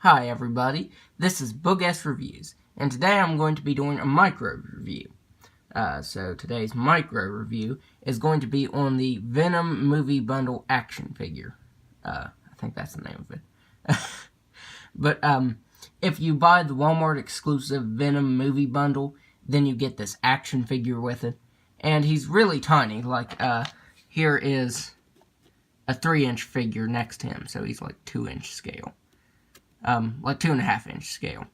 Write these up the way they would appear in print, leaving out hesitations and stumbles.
Hi everybody, this is Boxset Reviews, and today I'm going to be doing a micro review. So today's micro review is going to be on the Venom movie bundle action figure. I think that's the name of it. But if you buy the Walmart exclusive Venom movie bundle, then you get this action figure with it. And he's really tiny, like here is a 3-inch figure next to him, so he's like 2-inch scale. Like 2.5-inch scale,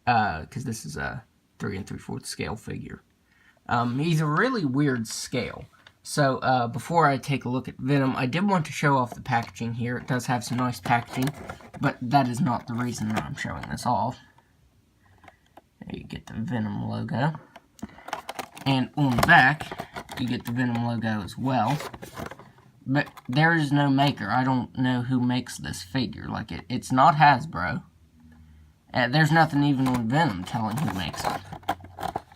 because this is a 3 3/4 scale figure. He's a really weird scale. So, before I take a look at Venom, I did want to show off the packaging here. It does have some nice packaging, but that is not the reason that I'm showing this off. There you get the Venom logo. And on the back, you get the Venom logo as well. But there is no maker. I don't know who makes this figure. Like, it's not Hasbro. There's nothing even on Venom telling who makes it.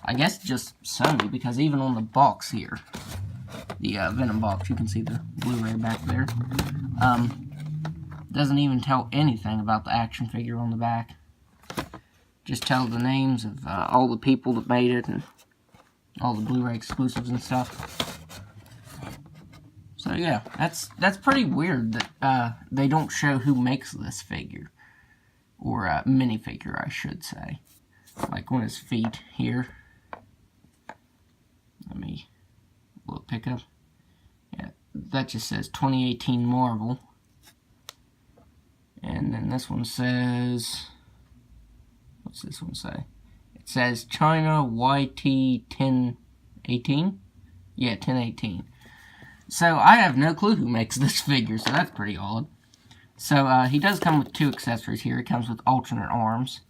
I guess just Sony, because even on the box here, the Venom box, you can see the Blu-ray back there, doesn't even tell anything about the action figure on the back. Just tell the names of all the people that made it and all the Blu-ray exclusives and stuff. So yeah, that's pretty weird that they don't show who makes this figure, or minifigure, I should say. Like on his feet here. Let me pick up. Yeah, that just says 2018 Marvel, and then this one says, what's this one say? It says China YT 1018. Yeah, 1018. So, I have no clue who makes this figure, so that's pretty odd. So, he does come with 2 accessories here. It comes with alternate arms.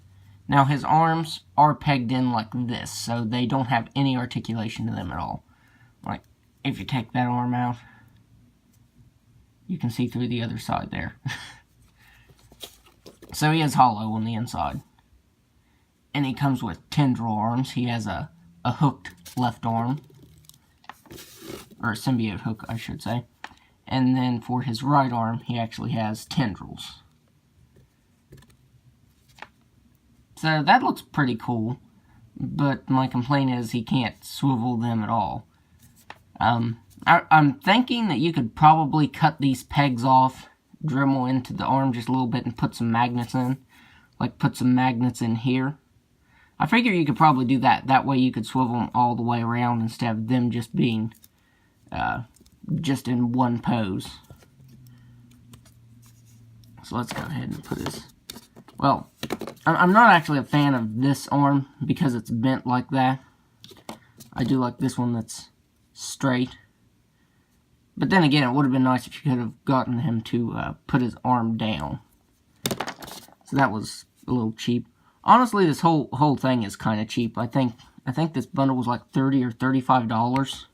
Now, his arms are pegged in like this, so they don't have any articulation to them at all. Like, if you take that arm out, you can see through the other side there. So, he is hollow on the inside. And he comes with tendril arms. He has a hooked left arm. Or a symbiote hook, I should say. And then for his right arm, he actually has tendrils. So that looks pretty cool, but my complaint is he can't swivel them at all. I'm thinking that you could probably cut these pegs off, Dremel into the arm just a little bit, and put some magnets in. Like put some magnets in here. I figure you could probably do that. That way you could swivel them all the way around instead of them just being just in one pose. So let's go ahead and put his... Well, I'm not actually a fan of this arm because it's bent like that. I do like this one that's straight. But then again, it would have been nice if you could have gotten him to put his arm down. So that was a little cheap. Honestly, this whole thing is kind of cheap. I think this bundle was like $30 or $35.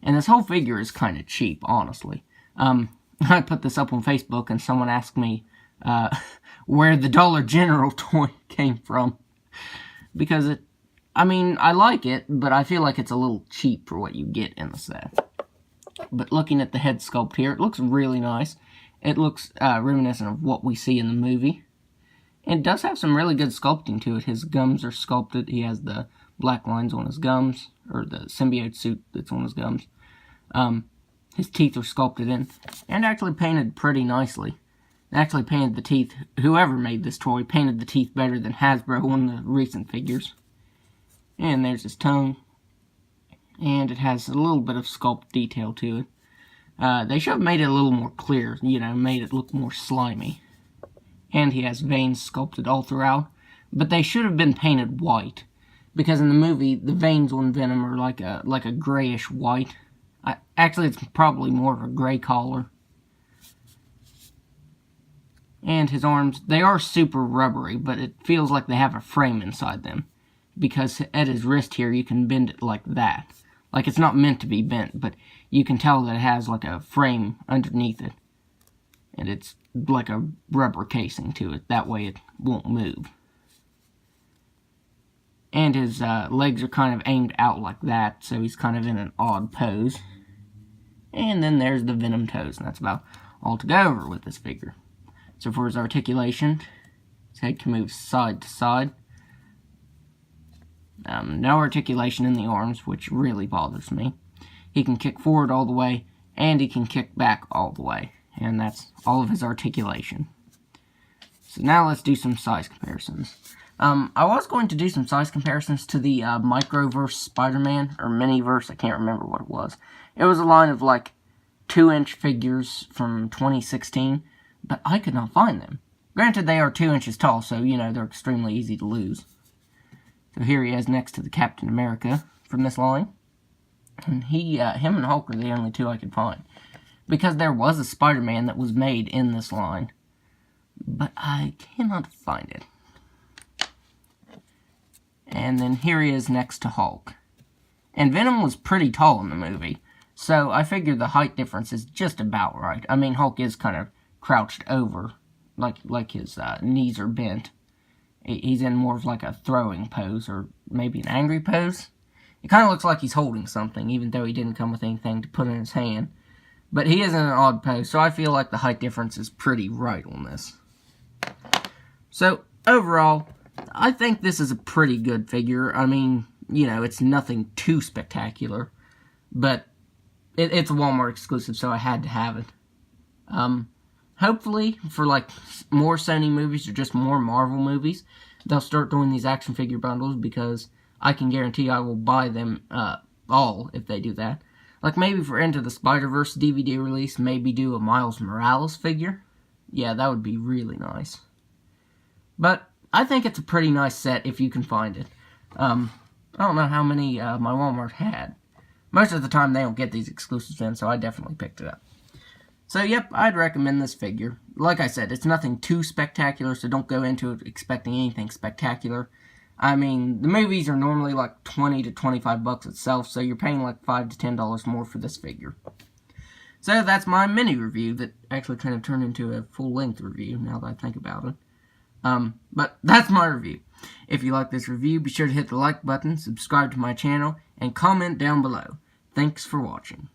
And this whole figure is kind of cheap, honestly. I put this up on Facebook, and someone asked me where the Dollar General toy came from. Because I mean, I like it, but I feel like it's a little cheap for what you get in the set. But looking at the head sculpt here, it looks really nice. It looks reminiscent of what we see in the movie. And it does have some really good sculpting to it. His gums are sculpted. He has the black lines on his gums, or the symbiote suit that's on his gums. His teeth are sculpted in, and actually painted pretty nicely. They actually painted the teeth, whoever made this toy, painted the teeth better than Hasbro on the recent figures. And there's his tongue. And it has a little bit of sculpt detail to it. They should have made it a little more clear, made it look more slimy. And he has veins sculpted all throughout, but they should have been painted white. Because in the movie, the veins on Venom are like a grayish white. Actually, it's probably more of a gray color. And his arms, they are super rubbery, but it feels like they have a frame inside them. Because at his wrist here, you can bend it like that. Like it's not meant to be bent, but you can tell that it has like a frame underneath it. And it's like a rubber casing to it. That way it won't move. And his legs are kind of aimed out like that, so he's kind of in an odd pose. And then there's the Venom toes, and that's about all to go over with this figure. So for his articulation, His head can move side to side. No articulation in the arms, which really bothers me. He can kick forward all the way, and he can kick back all the way. And that's all of his articulation. So now let's do some size comparisons. I was going to do some size comparisons to the Microverse Spider-Man, or Miniverse, I can't remember what it was. It was a line of like 2-inch figures from 2016, but I could not find them. Granted, they are 2 inches tall, so, you know, they're extremely easy to lose. So here he is next to the Captain America from this line. And him and Hulk are the only two I could find. Because there was a Spider-Man that was made in this line, but I cannot find it. And then here he is next to Hulk. And Venom was pretty tall in the movie, so I figure the height difference is just about right. I mean, Hulk is kind of crouched over, like his knees are bent. He's in more of like a throwing pose, or maybe an angry pose. It kind of looks like he's holding something, even though he didn't come with anything to put in his hand. But he is in an odd pose, so I feel like the height difference is pretty right on this. So, overall, I think this is a pretty good figure. I mean, you know, it's nothing too spectacular, but it's a Walmart exclusive, so I had to have it. Hopefully, for like more Sony movies or just more Marvel movies, they'll start doing these action figure bundles, because I can guarantee I will buy them all if they do that. Like maybe for Into the Spider-Verse DVD release, maybe do a Miles Morales figure. Yeah, that would be really nice. But I think it's a pretty nice set if you can find it. I don't know how many my Walmart had. Most of the time they don't get these exclusives in, so I definitely picked it up. So, yep, I'd recommend this figure. Like I said, it's nothing too spectacular, so don't go into it expecting anything spectacular. I mean, the movies are normally like 20 to 25 bucks itself, so you're paying like $5 to $10 more for this figure. So, that's my mini review that actually kind of turned into a full-length review, now that I think about it. But that's my review. If you like this review, be sure to hit the like button, subscribe to my channel, and comment down below. Thanks for watching.